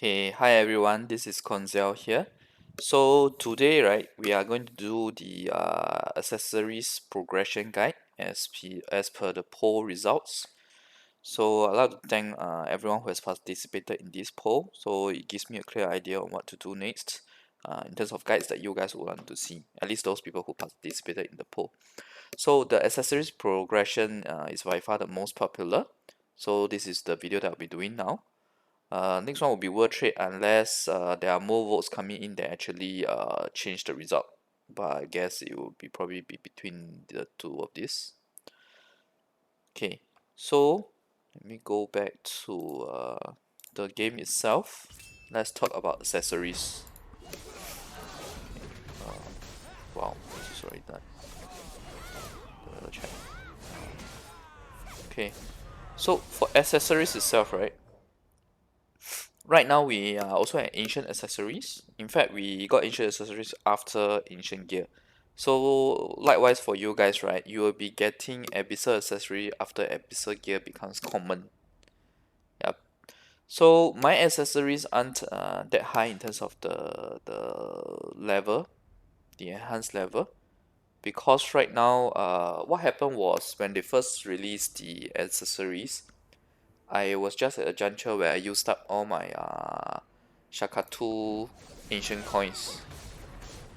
Okay, hi everyone, this is Koinzell here. So today, right, we are going to do the accessories progression guide as per the poll results. So I'd like to thank everyone who has participated in this poll. So it gives me a clear idea on what to do next in terms of guides that you guys would want to see, at least those people who participated in the poll. So the accessories progression is by far the most popular. So this is the video that I'll be doing now. Next one will be World Trade unless there are more votes coming in that actually change the result. But I guess it will be probably be between the two of these. Okay, so let me go back to the game itself. Let's talk about accessories. Wow, this is already done. Another check. Okay, so for accessories itself, right? Right now we are also at ancient accessories. In fact, we got ancient accessories after ancient gear. So likewise for you guys, right? You will be getting Abyssal accessory after Abyssal gear becomes common. Yep. So my accessories aren't that high in terms of the level, the enhanced level, because right now what happened was when they first released the accessories, I was just at a juncture where I used up all my Shakatu ancient coins.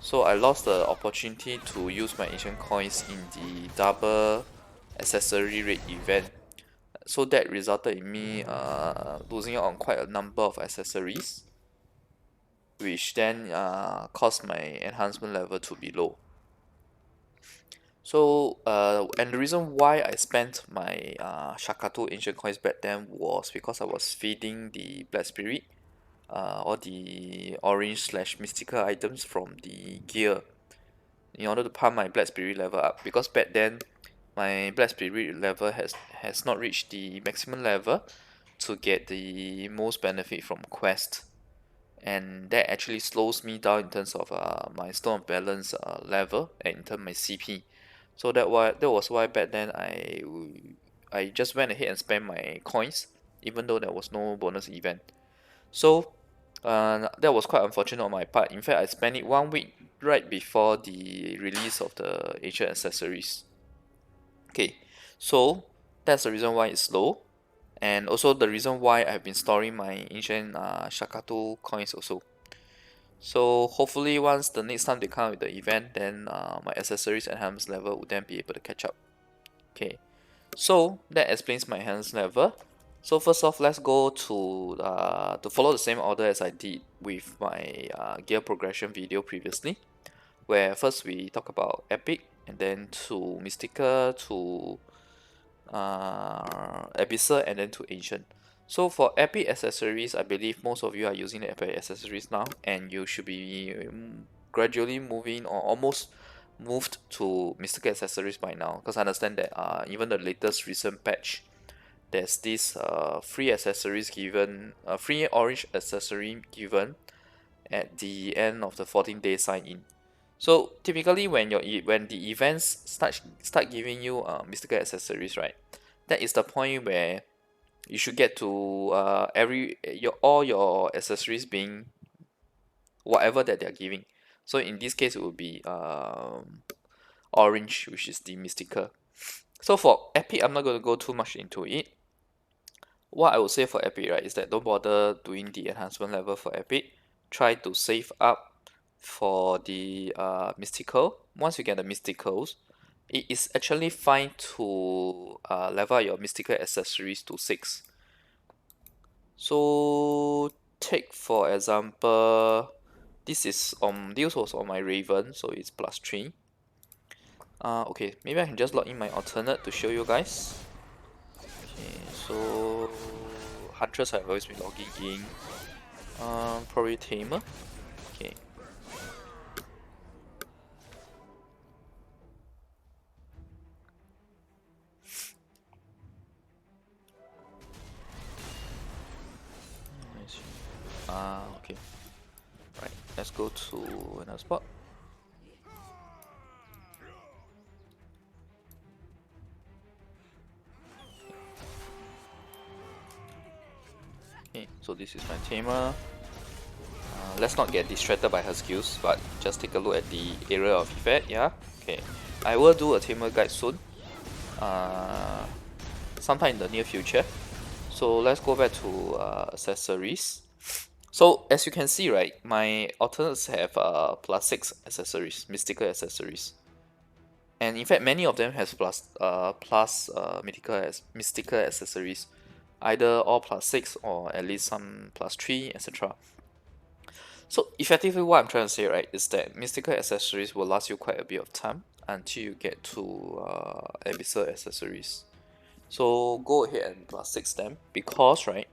So I lost the opportunity to use my ancient coins in the double accessory rate event. So that resulted in me losing out on quite a number of accessories, which then caused my enhancement level to be low. So and the reason why I spent my Shakatu ancient coins back then was because I was feeding the Black Spirit all the orange slash mystical items from the gear in order to pump my Black Spirit level up, because back then my Black Spirit level has not reached the maximum level to get the most benefit from quest, and that actually slows me down in terms of my stone of balance level and in terms of my CP. So that was why back then I just went ahead and spent my coins even though there was no bonus event. So that was quite unfortunate on my part. In fact, I spent it 1 week right before the release of the ancient accessories. Okay, so that's the reason why it's slow, and also the reason why I've been storing my ancient Shakatu coins also. So hopefully once the next time they come with the event, then my accessories enhanced level would then be able to catch up. Okay, so that explains my enhanced level. So first off, let's go to follow the same order as I did with my gear progression video previously, where first we talk about epic, and then to mystical, to abyssal, and then to ancient. So for epic accessories, I believe most of you are using the epic accessories now, and you should be gradually moving or almost moved to mystical accessories by now, because I understand that even the latest recent patch, there's this free accessories given, free orange accessory given at the end of the 14-day sign in. So typically when the events start giving you mystical accessories, right, that is the point where you should get to all your accessories being whatever that they're giving. So in this case it would be orange, which is the mystical. So for epic, I'm not going to go too much into it. What I would say for epic, right, is that don't bother doing the enhancement level for epic. Try to save up for the mystical. Once you get the mysticals, it is actually fine to level your mystical accessories to 6. So take for example, this was on my Raven, so it's +3. Okay, maybe I can just log in my alternate to show you guys. Okay, so Huntress I've always been logging in. Probably Tamer. Okay. Okay. Right. Let's go to another spot. Okay. So this is my tamer. Let's not get distracted by her skills, but just take a look at the area of effect. Yeah, okay. I will do a tamer guide soon, sometime in the near future. So let's go back to accessories. So as you can see, right, my alternates have +6 accessories, mystical accessories, and in fact many of them has mystical accessories, either all +6 or at least some +3, etc. So effectively what I'm trying to say, right, is that mystical accessories will last you quite a bit of time until you get to abyssal accessories. So go ahead and +6 them, because right,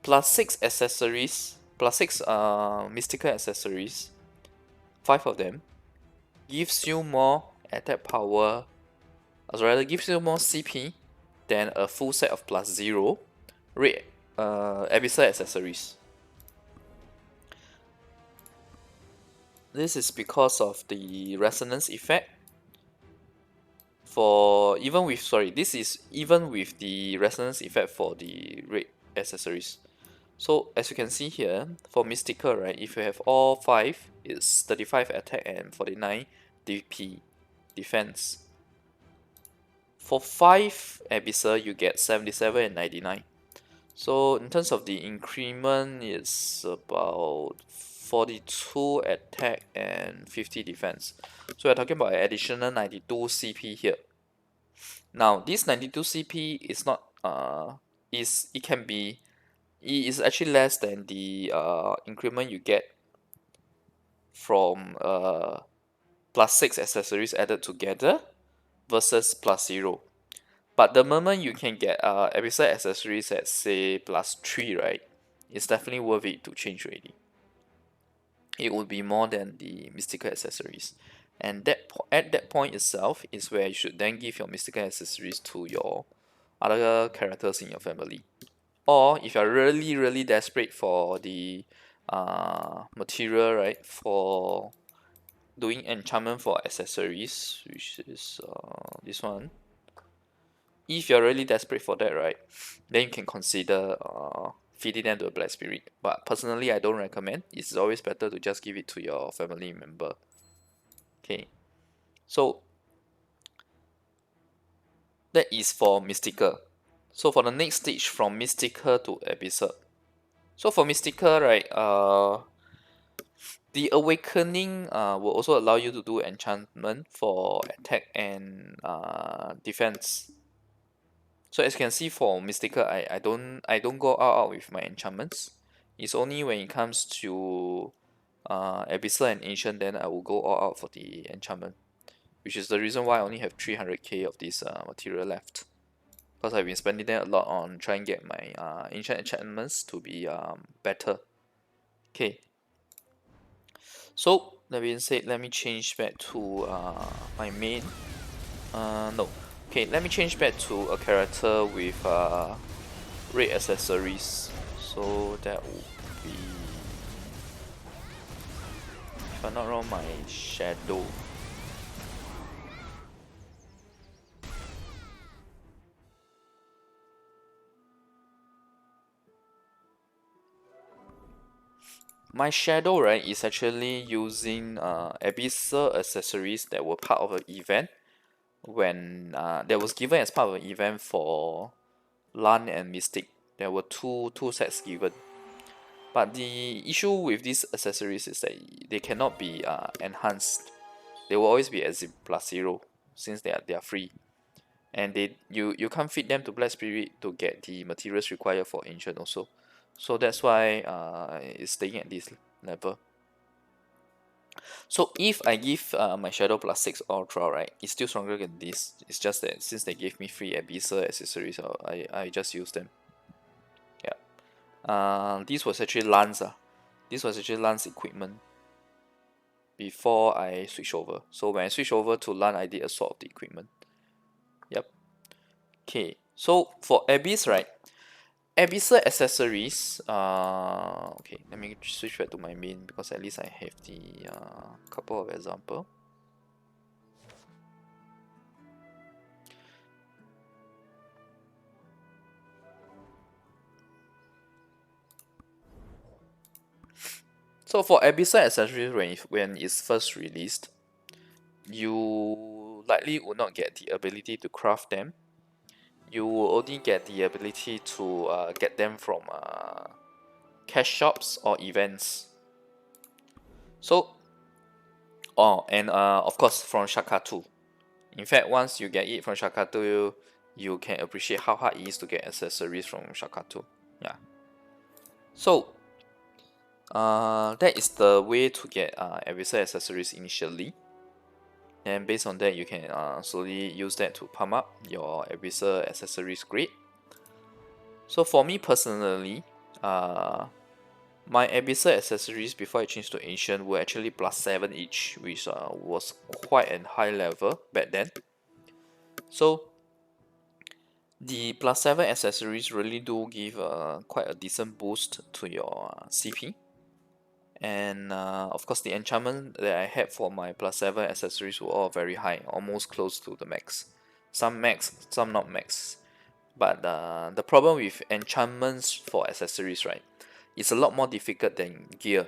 +6 accessories, +6 mystical accessories, 5 of them, gives you more attack power, or rather gives you more CP than a full set of +0 red abyssal accessories. This is because of the resonance effect. This is even with the resonance effect for the red accessories. So as you can see here, for mystical, right, if you have all 5, it's 35 attack and 49 DP defense. For 5 abyssal, you get 77 and 99. So in terms of the increment, it's about 42 attack and 50 defense. So we're talking about an additional 92 CP here. Now this 92 CP is not it is actually less than the increment you get from +6 accessories added together versus +0. But the moment you can get abyssal accessories at say +3, right, it's definitely worth it to change already. It would be more than the mystical accessories, and at that point itself is where you should then give your mystical accessories to your other characters in your family. Or if you're really desperate for the material, right, for doing enchantment for accessories, which is this one. If you're really desperate for that, right, then you can consider feeding them to a black spirit. But personally, I don't recommend. It's always better to just give it to your family member. Okay, so that is for mystical. So for the next stage, from mystical to abyssal. So for mystical, right, the awakening will also allow you to do enchantment for attack and defense. So as you can see for mystical, I don't go all out with my enchantments. It's only when it comes to abyssal and ancient, then I will go all out for the enchantment, which is the reason why I only have 300k of this material left, because I've been spending them a lot on trying to get my ancient enchantments to be better. Okay, so that being said, let me change back to my main. No. Okay, let me change back to a character with red accessories. So that would be, if I'm not wrong, my shadow. My shadow, right, is actually using abyssal accessories that were part of an event when that was given as part of an event for Lan and Mystic. There were two sets given. But the issue with these accessories is that they cannot be enhanced. They will always be at +0 since they are free, and you can't feed them to Black Spirit to get the materials required for Ancient also. So that's why it's staying at this level. So if I give my Shadow +6 Ultra, right, it's still stronger than this. It's just that since they gave me free Abyssal accessories, I just use them. Yeah. This was actually Lance. This was actually Lance equipment before I switch over. So when I switch over to LAN, I did a swap of the equipment. Yep. Okay. So for Abyss, right? Abyssal accessories. Okay. Let me switch back to my main because at least I have the couple of example. So for Abyssal accessories, when it's first released, you likely will not get the ability to craft them. You will only get the ability to get them from cash shops or events. So, and of course from Shakatu. In fact, once you get it from Shakatu, you can appreciate how hard it is to get accessories from Shakatu. Yeah. So, that is the way to get Abyssal accessories initially. And based on that, you can slowly use that to pump up your Abyssal accessories grade. So for me personally, my Abyssal accessories before I changed to Ancient were actually +7 each, which was quite a high level back then. So the +7 accessories really do give quite a decent boost to your CP. And of course the enchantment that I had for my +7 accessories were all very high, almost close to the max. Some max, some not max. But the problem with enchantments for accessories, right, it's a lot more difficult than gear.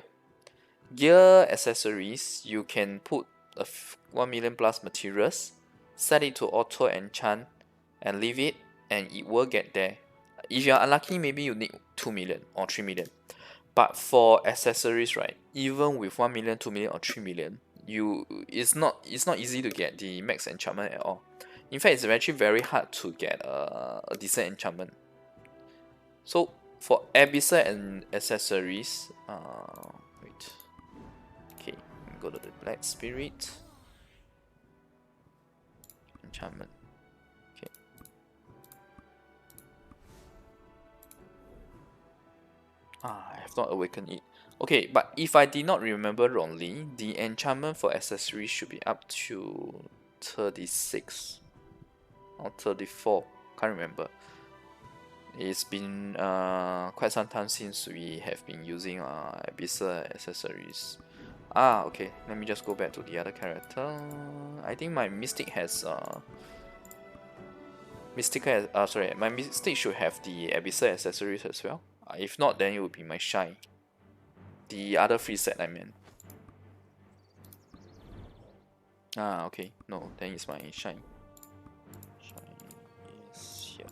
Gear accessories, you can put 1 million plus materials, set it to auto enchant, and leave it, and it will get there. If you're unlucky, maybe you need 2 million or 3 million. But for accessories, right, even with 1 million, 2 million, or 3 million, it's not easy to get the max enchantment at all. In fact, it's actually very hard to get a decent enchantment. So for Abyssal and accessories, wait. Okay, go to the Black Spirit enchantment. Okay. I have not awakened it. Okay, but if I did not remember wrongly, the enchantment for accessories should be up to 36 or 34. Can't remember. It's been quite some time since we have been using Abyssal accessories. Okay. Let me just go back to the other character. I think my Mystic has my Mystic should have the Abyssal accessories as well. If not, then it would be my Shine. The other free set I meant. Okay. No, then it's my Shine. Shine is here.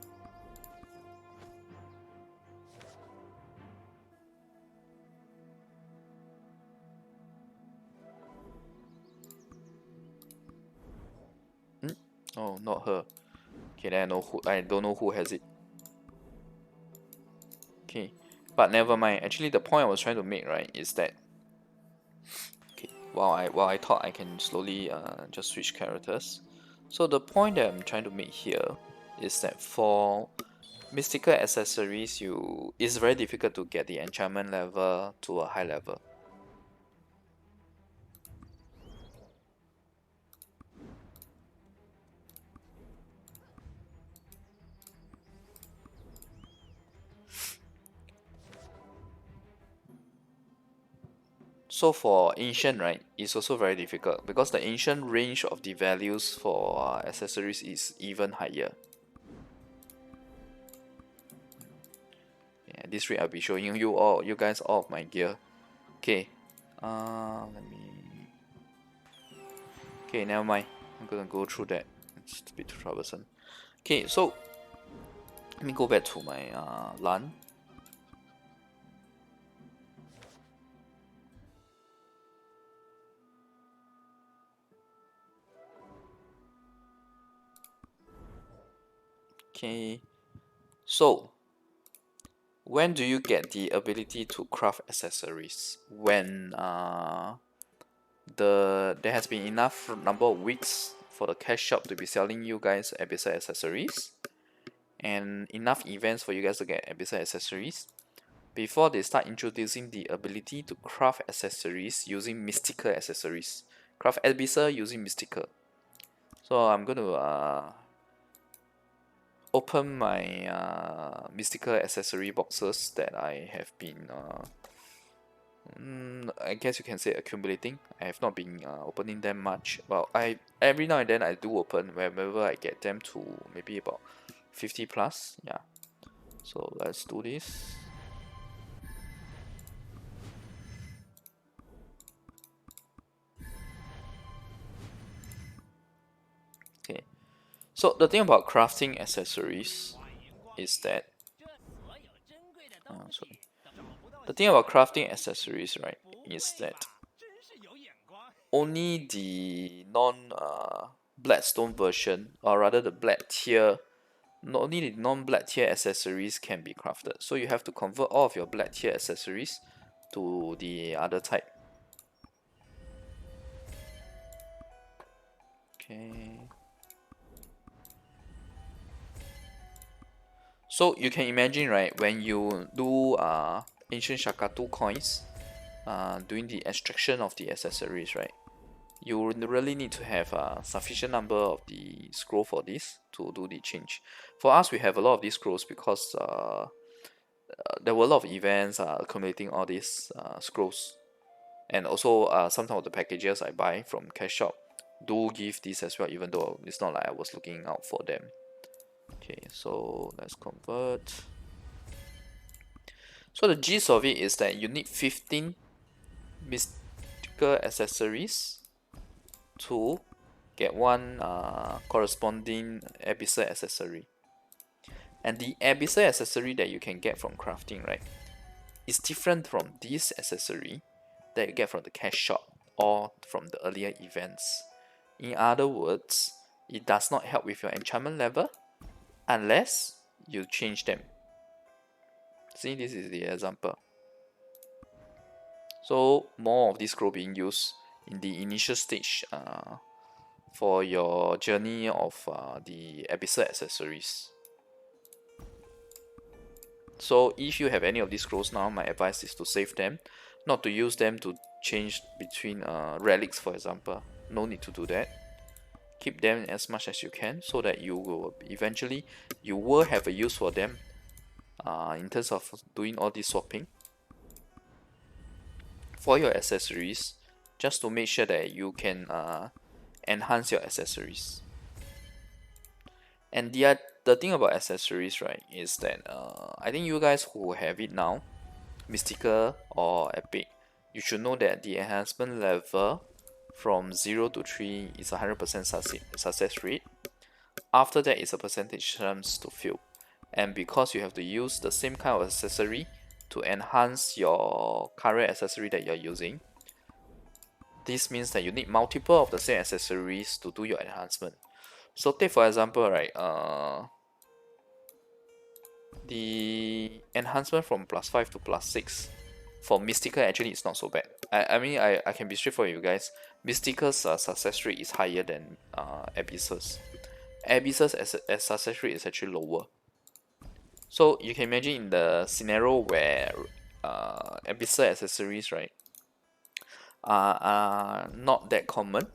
Oh, not her. Okay, then I don't know who has it. Okay, but never mind. Actually, the point I was trying to make, right, is that okay, while I thought I can slowly just switch characters. So the point that I'm trying to make here is that for mystical accessories, it's very difficult to get the enchantment level to a high level. So for ancient, right, it's also very difficult because the ancient range of the values for accessories is even higher. Yeah, this week I'll be showing you guys all of my gear. Okay, let me. Okay, never mind. I'm gonna go through that. It's a bit too troublesome. Okay, so let me go back to my LAN. Okay, so when do you get the ability to craft accessories? When there has been enough number of weeks for the cash shop to be selling you guys Abyssal accessories, and enough events for you guys to get Abyssal accessories before they start introducing the ability to craft accessories using mystical accessories. Craft Abyssal using mystical. So I'm going to open my mystical accessory boxes that I have been I guess you can say accumulating. I have not been opening them much. Well, every now and then I do open whenever I get them to maybe about 50 plus. Yeah. So let's do this. So the thing about crafting accessories is that sorry. The thing about crafting accessories, right, is that only the non Blackstone version, or rather the black tier, not only the non-black tier accessories can be crafted. So you have to convert all of your black tier accessories to the other type. Okay. So you can imagine, right, when you do ancient Shakatu coins, doing the extraction of the accessories, right, you really need to have a sufficient number of the scroll for this to do the change. For us, we have a lot of these scrolls because there were a lot of events accumulating all these scrolls, and also some of the packages I buy from cash shop do give this as well, even though it's not like I was looking out for them. Okay, so let's convert. So the gist of it is that you need 15 mystical accessories to get one corresponding Abyssal accessory. And the Abyssal accessory that you can get from crafting, right, is different from this accessory that you get from the cash shop or from the earlier events. In other words, it does not help with your enchantment level unless you change them. See, this is the example. So more of this scroll being used in the initial stage for your journey of the Abyssal accessories. So if you have any of these scrolls now, my advice is to save them, not to use them to change between relics, for example. No need to do that. Keep them as much as you can so that you will eventually you will have a use for them in terms of doing all this swapping for your accessories, just to make sure that you can enhance your accessories. And the thing about accessories, right, is that I think you guys who have it now, mystical or epic, you should know that the enhancement level from 0 to 3 is 100% success rate. After that is a percentage chance to fail. And because you have to use the same kind of accessory to enhance your current accessory that you're using, this means that you need multiple of the same accessories to do your enhancement. So take for example, right, the enhancement from +5 to +6 for mystical actually it's not so bad. I mean I can be straight for you guys. Mystical's success rate is higher than Abyss's. Abyss's success rate is actually lower. So you can imagine in the scenario where Abyssal accessories, right, are not that common.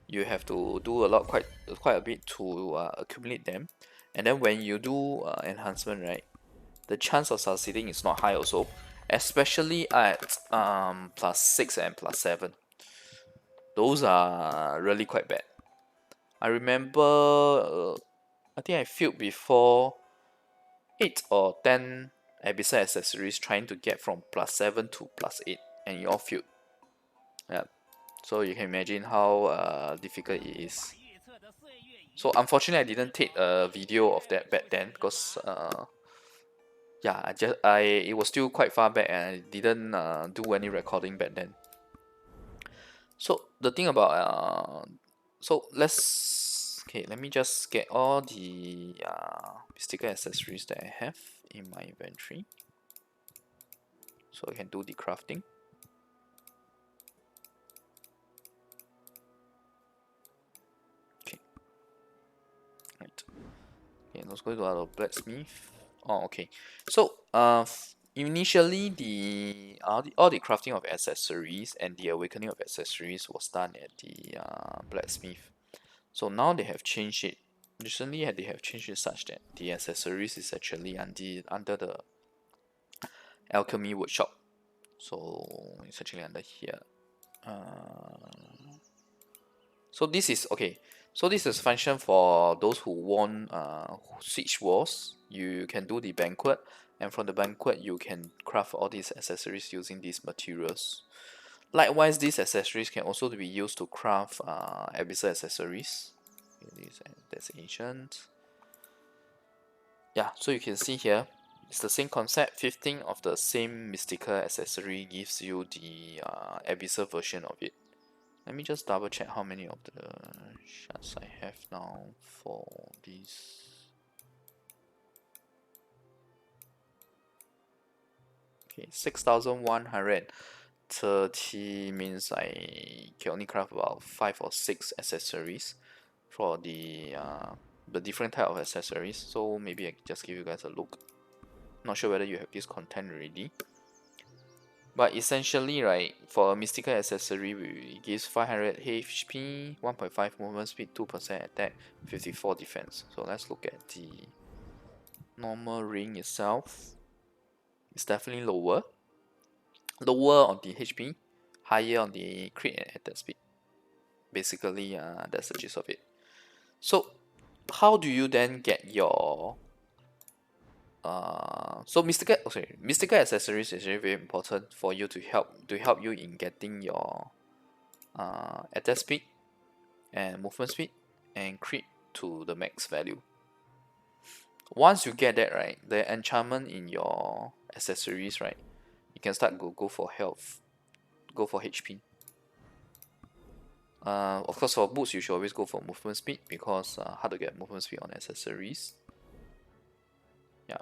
You have to do quite a bit to accumulate them, and then when you do enhancement, right, the chance of succeeding is not high also, especially at +6 and +7. Those are really quite bad. I remember, I think I failed before 8 or 10 Abyssal accessories trying to get from +7 to +8, and it all failed. Yeah, so you can imagine how difficult it is. So unfortunately, I didn't take a video of that back then because yeah, it was still quite far back and I didn't do any recording back then. So the thing about let me just get all the mystical accessories that I have in my inventory, so I can do the crafting. Okay, right. Okay, let's go to our blacksmith. Oh, okay. So initially all the crafting of accessories and the awakening of accessories was done at the blacksmith. So now they have changed it. Recently, they have changed it such that the accessories is actually under the alchemy workshop. So it's actually under here. So this is okay. So this is function for those who won Switch Wars. You can do the banquet, and from the banquet you can craft all these accessories using these materials. Likewise, these accessories can also be used to craft Abyssal accessories. That's ancient. Yeah, so you can see here, it's the same concept. 15 of the same mystical accessory gives you the Abyssal version of it. Let me just double check how many of the shards I have now for this. Okay, 6,130 means I can only craft about 5 or 6 accessories for the different type of accessories. So maybe I just give you guys a look. Not sure whether you have this content already. But essentially, right, for a mystical accessory, it gives 500 HP, 1.5 movement speed, 2% attack, 54 defense. So let's look at the normal ring itself. It's definitely lower. Lower on the HP, higher on the crit and attack speed. Basically, that's the gist of it. So, how do you then get your mystical accessories is really very important for you to help you in getting your attack speed and movement speed and crit to the max value. Once you get that right, the enchantment in your accessories, right, you can start go for health, go for HP. Of course, for boots you should always go for movement speed because hard to get movement speed on accessories. Yeah,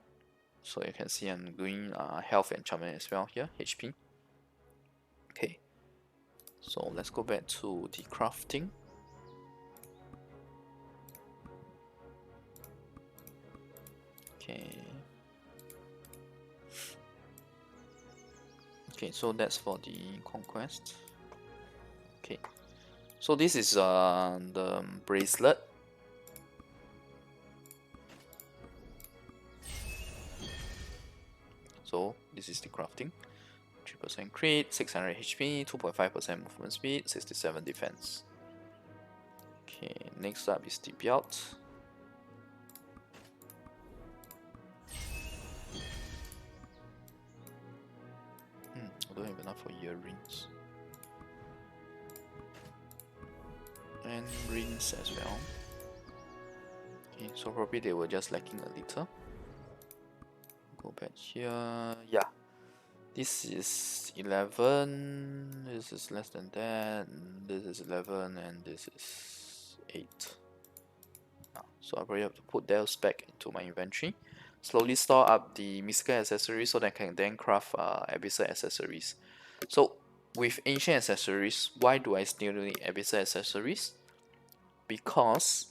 so you can see I'm doing health enchantment as well here, HP. Okay, so let's go back to the crafting. Okay. Okay, so that's for the conquest. Okay, so this is the bracelet. So this is the crafting. 3% crit, 600 HP, 2.5% movement speed, 67 defense. Okay, next up is the belt. I don't have enough for earrings. And rings as well. Okay, so probably they were just lacking a little. Go back here. Yeah, this is 11. This is less than that. This is 11, and this is 8. So I probably have to put those back into my inventory. Slowly store up the mystical accessories so that I can then craft abyssal accessories. So with ancient accessories, why do I still need abyssal accessories? Because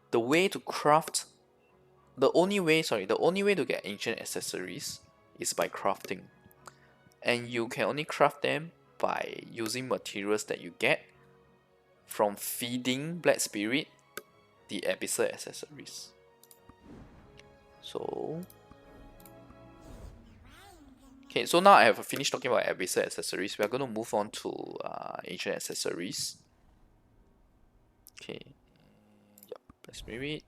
the way to craft, the only way to get ancient accessories is by crafting. And you can only craft them by using materials that you get from feeding Black Spirit the abyssal accessories. So okay, so now I have finished talking about abyssal accessories. We are going to move on to ancient accessories. Okay, yep, Black Spirit.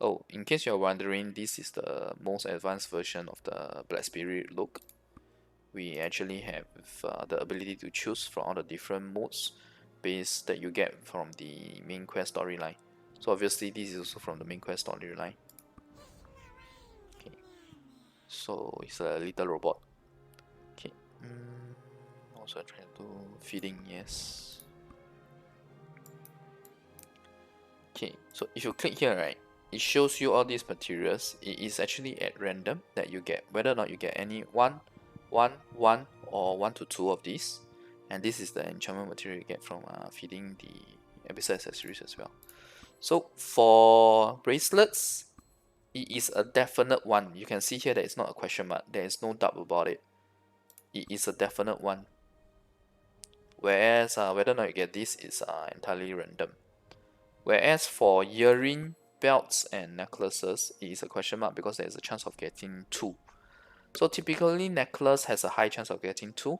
Oh, in case you're wondering, this is the most advanced version of the Black Spirit look. We actually have the ability to choose from all the different modes based that you get from the main quest storyline. So obviously this is also from the main quest storyline. Okay, so it's a little robot. Okay, also trying to feeding, yes. Okay, so if you click here, right, it shows you all these materials. It is actually at random that you get, whether or not you get any one, or 1 to 2 of these. And this is the enchantment material you get from feeding the abyssal accessories as well. So for bracelets, it is a definite one. You can see here that it's not a question mark. There is no doubt about it. It is a definite one. Whereas whether or not you get this is entirely random. Whereas for earring, belts, and necklaces, it is a question mark because there is a chance of getting 2. So typically, necklace has a high chance of getting 2.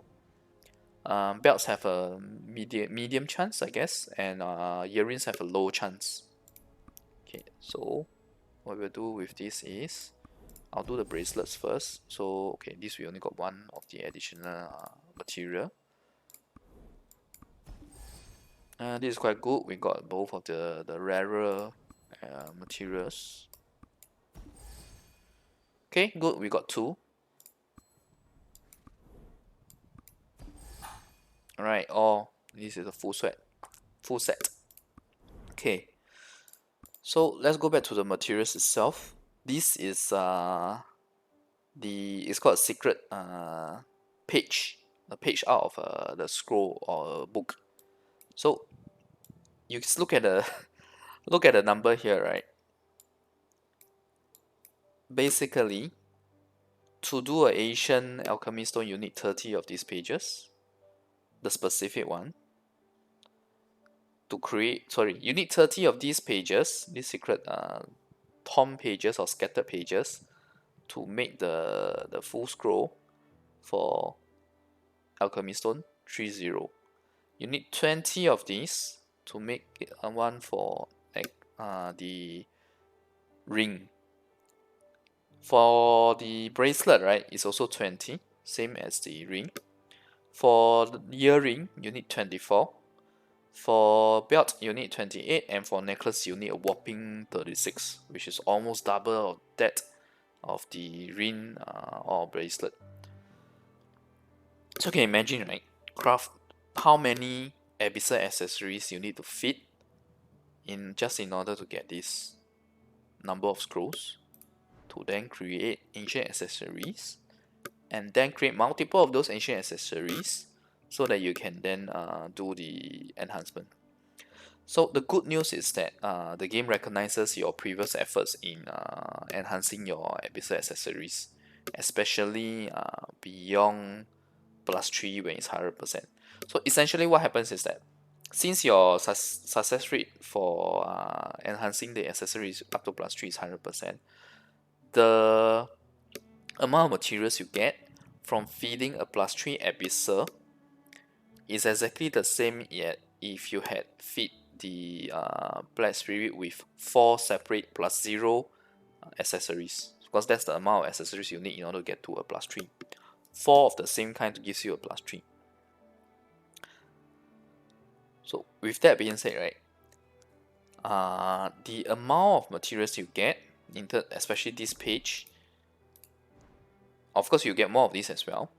Belts have a medium chance, I guess, and earrings have a low chance. Okay, so what we'll do with this is, I'll do the bracelets first. So okay, this we only got 1 of the additional material. This is quite good. We got both of the rarer materials. Okay, good. We got two. Alright, this is a full set. Okay, so let's go back to the materials itself. This is it's called a secret page, a page out of the scroll or a book. So you just look at the look at the number here, right? Basically, to do a Asian alchemy stone, you need 30 of these pages, the specific one. To create, sorry, you need 30 of these pages, these secret tom pages or scattered pages, to make the full scroll for alchemy stone 30. You need 20 of these to make it one for like the ring. For the bracelet, right, it's also 20, same as the ring. For the earring, you need 24. For belt, you need 28, and for necklace, you need a whopping 36, which is almost double of that of the ring or bracelet. So you can imagine, right? Craft how many Abyssal accessories you need to fit in order to get this number of scrolls, to then create ancient accessories, and then create multiple of those ancient accessories so that you can then do the enhancement. So the good news is that the game recognizes your previous efforts in enhancing your Abyssal accessories, especially beyond +3 when it's 100%. So essentially what happens is that since your success rate for enhancing the accessories up to +3 is 100%, the amount of materials you get from feeding a +3 Abyssal is exactly the same yet if you had feed the Black Spirit with 4 separate +0 accessories, because that's the amount of accessories you need in order to get to a +3. 4 of the same kind gives you a +3. So with that being said, right, the amount of materials you get, especially this page, of course you get more of these as well.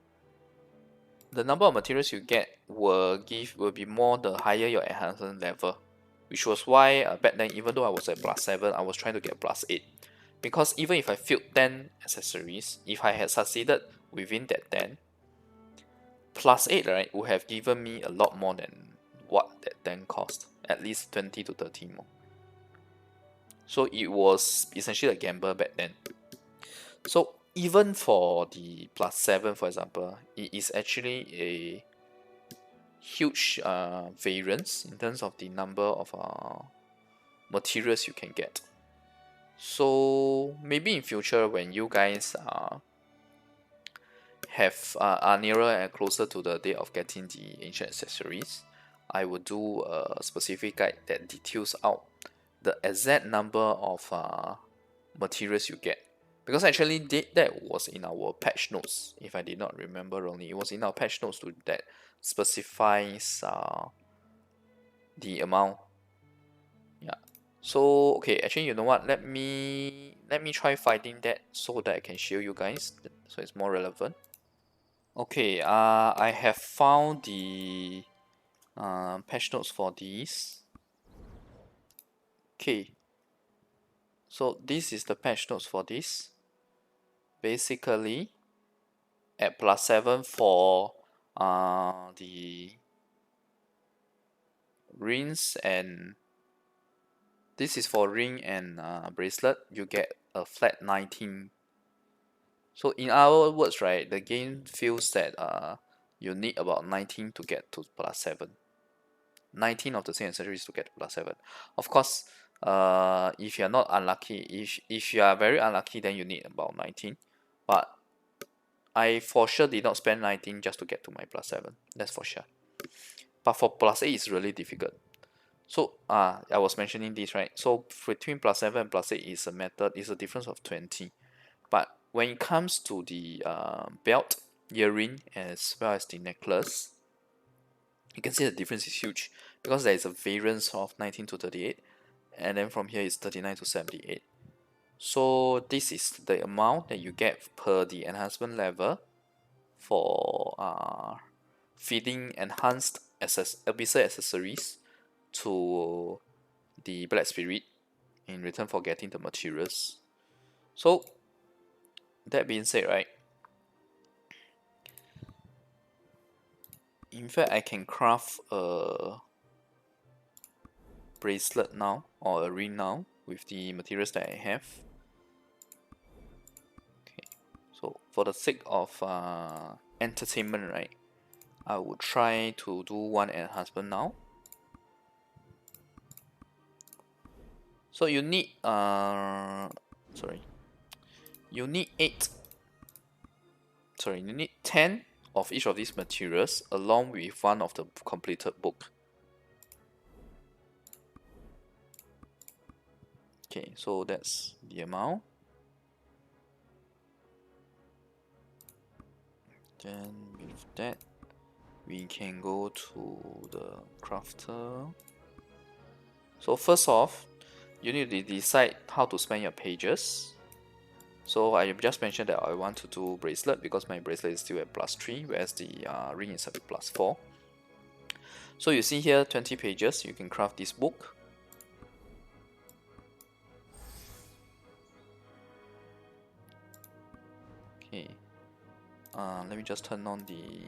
The number of materials you get will be more the higher your enhancement level, which was why back then, even though I was at +7, I was trying to get +8, because even if I filled 10 accessories, if I had succeeded within that 10, +8, right, would have given me a lot more than what that 10 cost, at least 20 to 30 more. So it was essentially a gamble back then. So even for the +7, for example, it is actually a huge variance in terms of the number of materials you can get. So maybe in future when you guys are nearer and closer to the date of getting the ancient accessories, I will do a specific guide that details out the exact number of materials you get, because actually that was in our patch notes, if I did not remember wrongly. It was in our patch notes that specifies the amount. Yeah. So okay, actually, you know what, let me try finding that so that I can show you guys, so it's more relevant. Okay, I have found the patch notes for these. Okay, so this is the patch notes for this. Basically, at +7 for the rings, and this is for ring and bracelet, you get a flat 19. So in other words, right, the game feels that you need about 19 to get to +7. 19 of the same accessories to get +7. Of course, if you're not unlucky, if you are very unlucky, then you need about 19. But I for sure did not spend 19 just to get to my +7. That's for sure. But for +8, it's really difficult. So I was mentioning this, right? So between +7 and +8 is a difference of 20. But when it comes to the belt, earring, as well as the necklace, you can see the difference is huge, because there is a variance of 19 to 38, and then from here is 39 to 78. So this is the amount that you get per the enhancement level for feeding enhanced Abyssal accessories to the Black Spirit in return for getting the materials. So that being said, right, in fact I can craft a bracelet now or a ring now with the materials that I have. Okay, so for the sake of entertainment, right, I would try to do one enhancement now. So you need you need 10 of each of these materials along with one of the completed book. Okay, so that's the amount. Then with that, we can go to the crafter. So first off, you need to decide how to spend your pages. So I just mentioned that I want to do bracelet because my bracelet is still at +3, whereas the ring is at +4. So you see here 20 pages, you can craft this book. Okay, let me just turn on the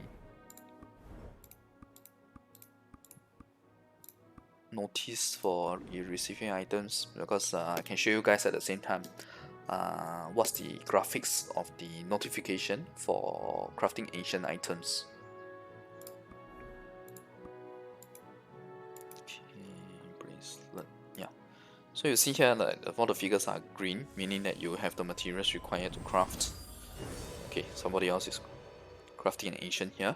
notice for receiving items because I can show you guys at the same time what's the graphics of the notification for crafting ancient items. Okay, bracelet, yeah. So you see here that all the figures are green, meaning that you have the materials required to craft. Okay, somebody else is crafting an ancient here.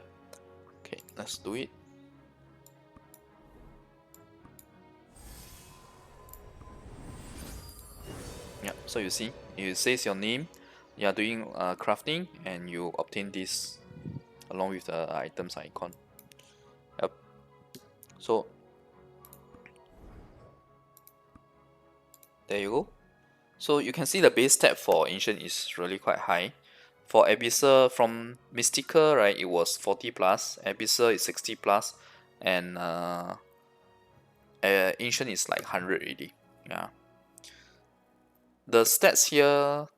Okay, let's do it. Yeah, so you see, it says your name, you are doing crafting, and you obtain this along with the items icon. Yep. So there you go. So you can see the base stat for ancient is really quite high. For Abyssal, from Mystical, right, it was 40 plus, Abyssal is 60 plus, and ancient is like 100 already. Yeah. The stats here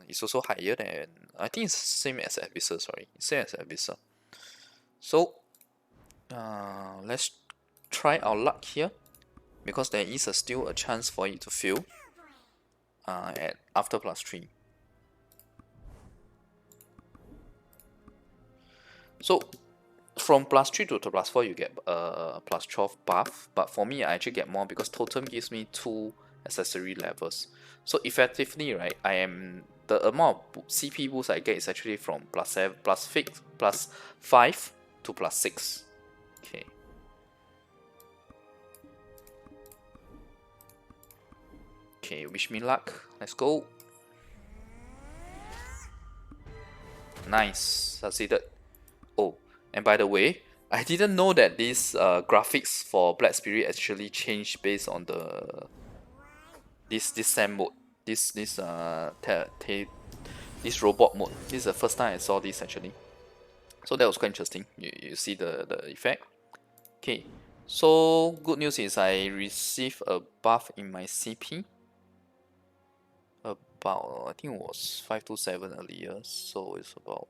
is also higher than, I think it's same as Abyssal, sorry. It's same as Abyssal. So let's try our luck here because there is still a chance for it to fail at after +3. So from +3 to +4 you get +12 buff, but for me I actually get more because totem gives me 2 accessory levels. So effectively, right, I am the amount of CP boost I get is actually from +7 +5 to +6. Okay. Okay, wish me luck. Let's go. Nice, succeeded. Oh, and by the way, I didn't know that this graphics for Black Spirit actually changed based on the this SAM mode, this robot mode. This is the first time I saw this actually. So that was quite interesting. You see the effect. Okay, so good news is I received a buff in my CP. About, I think it was 527 earlier, so it's about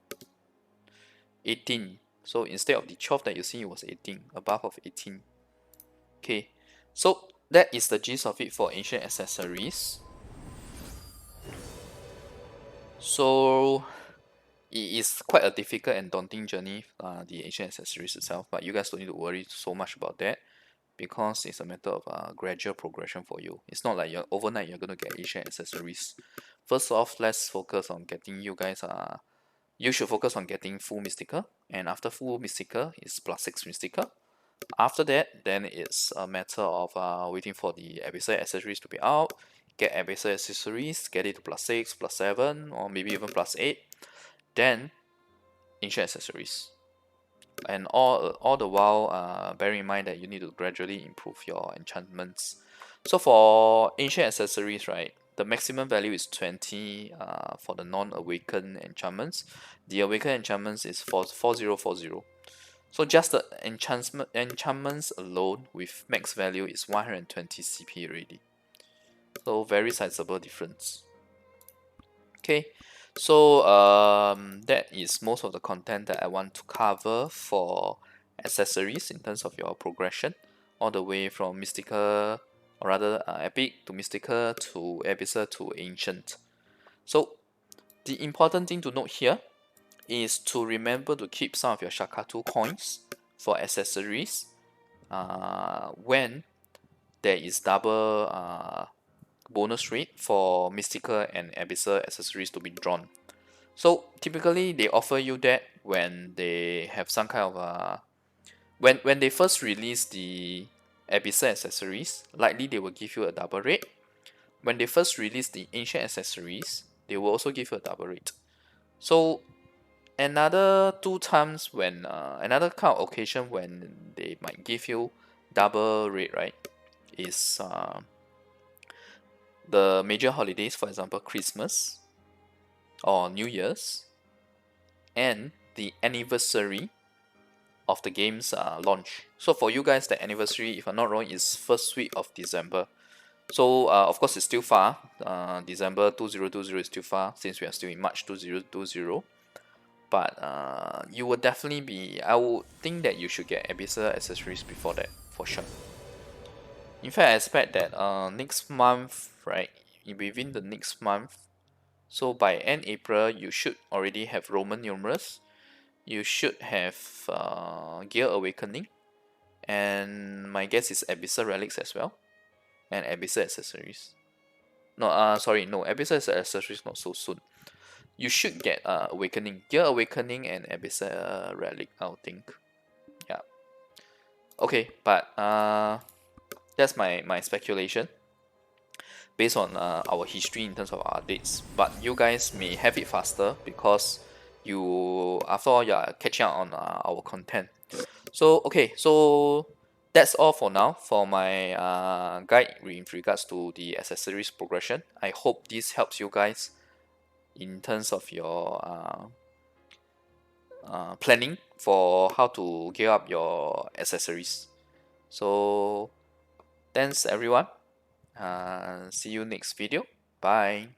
18. So instead of the 12 that you see, it was 18, a buff of 18. Okay, so that is the gist of it for ancient accessories. So it is quite a difficult and daunting journey, the ancient accessories itself, but you guys don't need to worry so much about that because it's a matter of gradual progression for you. It's not like you're overnight you're gonna get ancient accessories. First off, let's focus on getting you guys you should focus on getting full mystical, and after full mystical is +6 mystical. After that, then it's a matter of waiting for the Abyssal accessories to be out. Get Abyssal accessories, get it to +6, +7, or maybe even +8. Then ancient accessories. and all the while bearing in mind that you need to gradually improve your enchantments. So for ancient accessories, right, the maximum value is 20 for the non-awakened enchantments. The awakened enchantments is 4040. So just the enchantments alone with max value is 120 CP already. So very sizable difference. Okay, so that is most of the content that I want to cover for accessories in terms of your progression, all the way from mystical, or rather epic to mystical to abyssal to ancient. So the important thing to note here is to remember to keep some of your Shakatu coins for accessories when there is double bonus rate for mystical and abyssal accessories to be drawn. So typically they offer you that when they have some kind of when they first release the Abyssal accessories, likely they will give you a double rate. When they first release the ancient accessories, they will also give you a double rate. So another two times when another kind of occasion when they might give you double rate, right, is the major holidays, for example Christmas or New Year's, and the anniversary of the game's launch. So for you guys, the anniversary, if I'm not wrong, is first week of December. So of course it's still far. December 2020 is still far since we are still in March 2020. But you will definitely be. I would think that you should get Abyssal accessories before that for sure. In fact, I expect that next month, right? Within the next month, so by end April, you should already have Roman numerals. You should have Gear Awakening, and my guess is Abyssal relics as well, and Abyssal accessories. No, sorry, no, Abyssal accessories not so soon. You should get Awakening, Gear Awakening, and Abyssal relic. I would think. Yeah. Okay, but that's my speculation based on our history in terms of our dates. But you guys may have it faster because you, after all, you're catching up on our content. So okay, so that's all for now for my guide with regards to the accessories progression. I hope this helps you guys in terms of your planning for how to gear up your accessories. So thanks everyone. See you next video. Bye.